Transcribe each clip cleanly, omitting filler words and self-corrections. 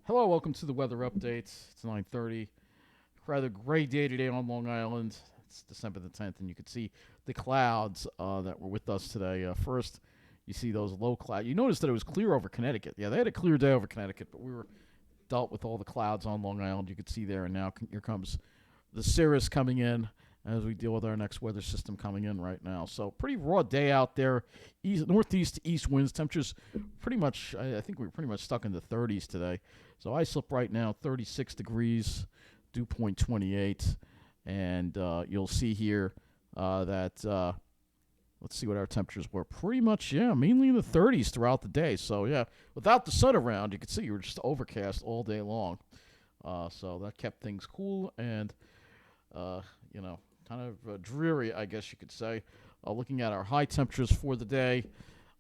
Hello, welcome to the weather update. It's 9:30. Rather gray day today on Long Island. It's December the 10th, and you can see the clouds that were with us today. First, you see those low clouds. You noticed that it was clear over Connecticut. Yeah, they had a clear day over Connecticut, but we were dealt with all the clouds on Long Island. You could see there, and now here comes the cirrus coming in as we deal with our next weather system coming in right now. So pretty raw day out there. Northeast to east winds. Temperatures pretty much. I think we're pretty much stuck in the 30s today. So islip right now 36 degrees, dew point 28, and you'll see here that. Let's see what our temperatures were. Pretty much, yeah, mainly in the 30s throughout the day. So, yeah, without the sun around, you could see you were just overcast all day long. So that kept things cool and, uh, you know, kind of dreary, I guess you could say. Looking at our high temperatures for the day,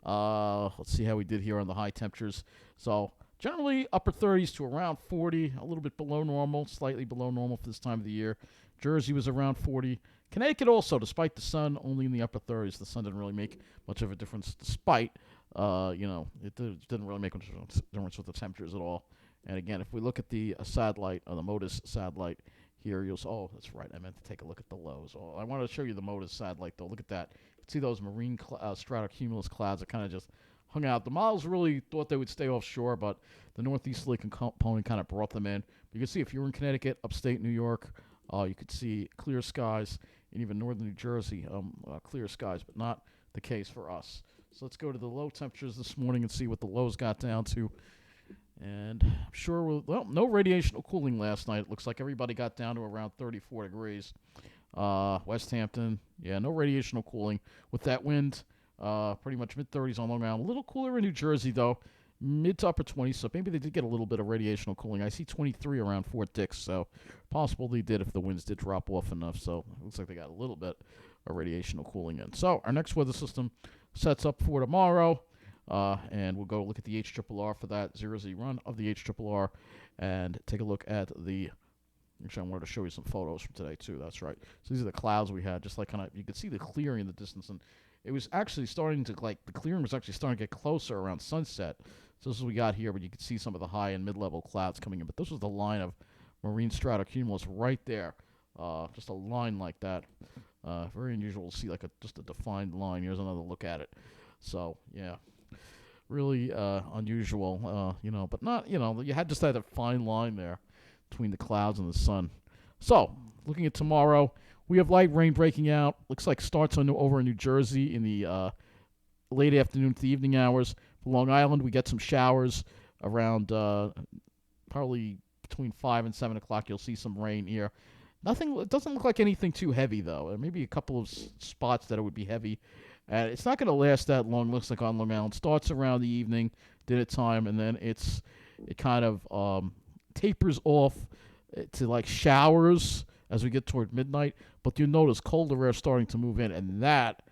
let's see how we did here on the high temperatures. So generally upper 30s to around 40, a little bit below normal, slightly below normal for this time of the year. Jersey was around 40. Connecticut also, despite the sun, only in the upper 30s. The sun didn't really make much of a difference, despite, it didn't really make much of a difference with the temperatures at all. And again, if we look at the satellite, or the MODIS satellite here, you'll see, oh, that's right, I meant to take a look at the lows. Oh, I wanted to show you the MODIS satellite, though. Look at that. You can see those marine stratocumulus clouds that kind of just hung out. The models really thought they would stay offshore, but the northeasterly component kind of brought them in. But you can see if you were in Connecticut, upstate New York, you could see clear skies, and even northern New Jersey, clear skies, but not the case for us. So let's go to the low temperatures this morning and see what the lows got down to. And I'm sure no radiation or cooling last night. It looks like everybody got down to around 34 degrees. West Hampton, yeah, no radiation or cooling. With that wind, pretty much mid 30s on Long Island. A little cooler in New Jersey, though, mid to upper 20s. So maybe they did get a little bit of radiational cooling. I see 23 around Fort Dix, so possible they did if the winds did drop off enough. So it looks like they got a little bit of radiational cooling in. So our next weather system sets up for tomorrow. And we'll go look at the HRRR for that 0Z run of the HRRR and take a look at the. Actually, I wanted to show you some photos from today too. That's right. So these are the clouds we had. Just like kind of, you could see the clearing in the distance, and it was actually starting to the clearing was actually starting to get closer around sunset. So this is what we got here, but you could see some of the high and mid-level clouds coming in. But this was the line of marine stratocumulus right there. Just a line like that. Very unusual to see like just a defined line. Here's another look at it. So yeah. Really unusual, but not, you had just had a fine line there between the clouds and the sun. So, looking at tomorrow, we have light rain breaking out. Looks like starts over in New Jersey in the late afternoon to the evening hours. For Long Island, we get some showers around probably between 5 and 7 o'clock. You'll see some rain here. Nothing. It doesn't look like anything too heavy, though. Maybe a couple of spots that it would be heavy. And it's not going to last that long. Looks like on Long Island. Starts around the evening, dinner time, and then it kind of tapers off to like showers as we get toward midnight. But you notice colder air starting to move in, and that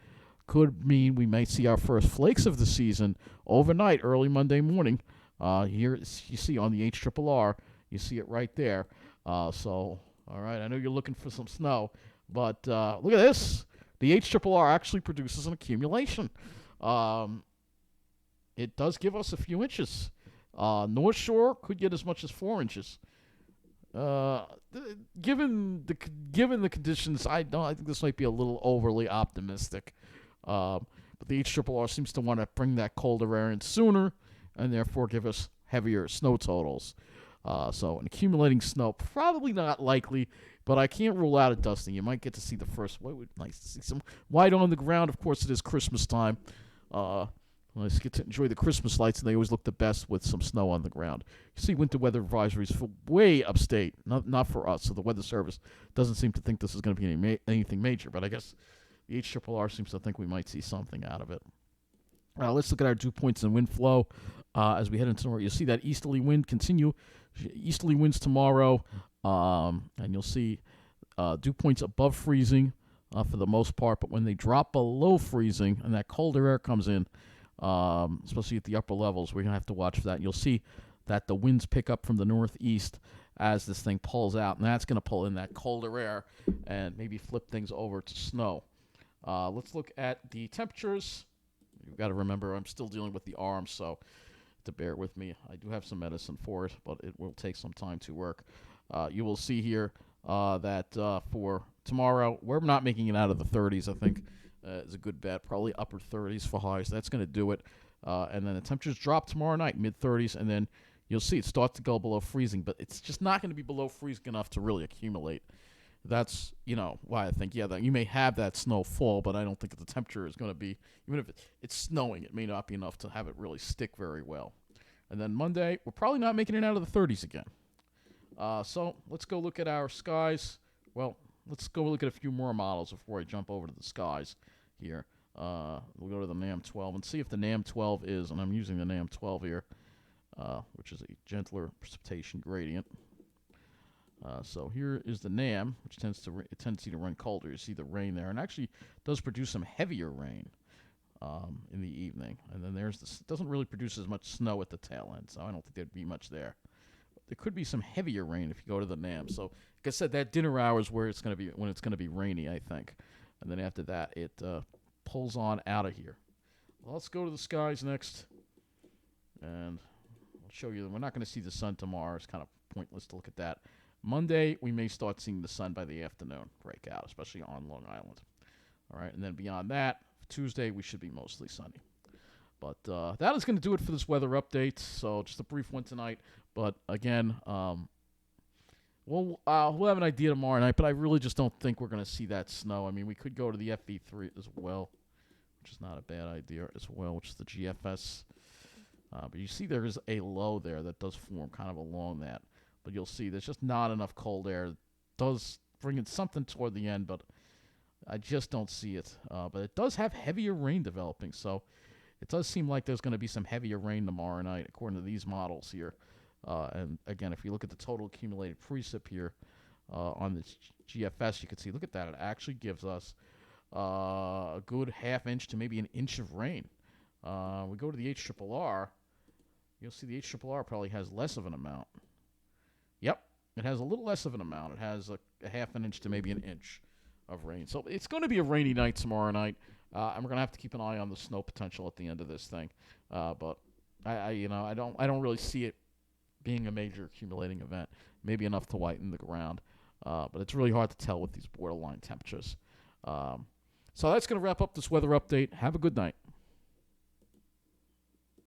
could mean we might see our first flakes of the season overnight, early Monday morning. Here you see on the HRRR, you see it right there. So, all right, I know you're looking for some snow, but look at this. The HRRR actually produces an accumulation. It does give us a few inches. North Shore could get as much as 4 inches. Given the conditions, I think this might be a little overly optimistic. But the HRRR seems to want to bring that colder air in sooner, and therefore give us heavier snow totals. So an accumulating snow, probably not likely, but I can't rule out a dusting. You might get to see the first. What would nice to see some white on the ground. Of course, it is Christmas time. Let's get to enjoy the Christmas lights, and they always look the best with some snow on the ground. You see winter weather advisories for way upstate, not for us. So the Weather Service doesn't seem to think this is going to be anything major, but I guess the HRRR seems to think we might see something out of it. Let's look at our dew points and wind flow as we head into tomorrow. You'll see that easterly wind continue. Easterly winds tomorrow, and you'll see dew points above freezing for the most part. But when they drop below freezing and that colder air comes in, especially at the upper levels, we're going to have to watch for that. And you'll see that the winds pick up from the northeast as this thing pulls out, and that's going to pull in that colder air and maybe flip things over to snow. Let's look at the temperatures. You've got to remember, I'm still dealing with the arms, so to bear with me. I do have some medicine for it, but it will take some time to work. You will see here that for tomorrow, we're not making it out of the 30s. I think is a good bet. Probably upper 30s for highs. That's going to do it. And then the temperatures drop tomorrow night, mid 30s, and then you'll see it starts to go below freezing, but it's just not going to be below freezing enough to really accumulate. That's, why I think, that you may have that snow fall, but I don't think the temperature is going to be, even if it's snowing, it may not be enough to have it really stick very well. And then Monday, we're probably not making it out of the 30s again. So let's go look at our skies. Well, let's go look at a few more models before I jump over to the skies here. We'll go to the NAM 12 and see if the NAM 12 is, and I'm using the NAM 12 here, which is a gentler precipitation gradient. So here is the NAM, which tends to run colder. You see the rain there, and actually does produce some heavier rain in the evening. And then there's this. It doesn't really produce as much snow at the tail end, so I don't think there'd be much there. But there could be some heavier rain if you go to the NAM. So, like I said, that dinner hour is where it's going to be when it's going to be rainy, I think. And then after that, it pulls on out of here. Well, let's go to the skies next, and I'll show you. We're not going to see the sun tomorrow. It's kind of pointless to look at that. Monday, we may start seeing the sun by the afternoon break out, especially on Long Island. All right, and then beyond that, Tuesday, we should be mostly sunny. But that is going to do it for this weather update. So just a brief one tonight. But again, we'll have an idea tomorrow night, but I really just don't think we're going to see that snow. I mean, we could go to the FE3 as well, which is not a bad idea as well, which is the GFS. But you see there is a low there that does form kind of along that. But you'll see there's just not enough cold air. It does bring in something toward the end, but I just don't see it. But it does have heavier rain developing, so it does seem like there's going to be some heavier rain tomorrow night, according to these models here. And again, if you look at the total accumulated precip here on this GFS, you can see, look at that. It actually gives us a good half inch to maybe an inch of rain. We go to the HRRR. You'll see the HRRR probably has less of an amount. Yep, it has a little less of an amount. It has a half an inch to maybe an inch of rain. So it's going to be a rainy night tomorrow night, and we're going to have to keep an eye on the snow potential at the end of this thing. But I don't really see it being a major accumulating event. Maybe enough to whiten the ground, but it's really hard to tell with these borderline temperatures. So that's going to wrap up this weather update. Have a good night.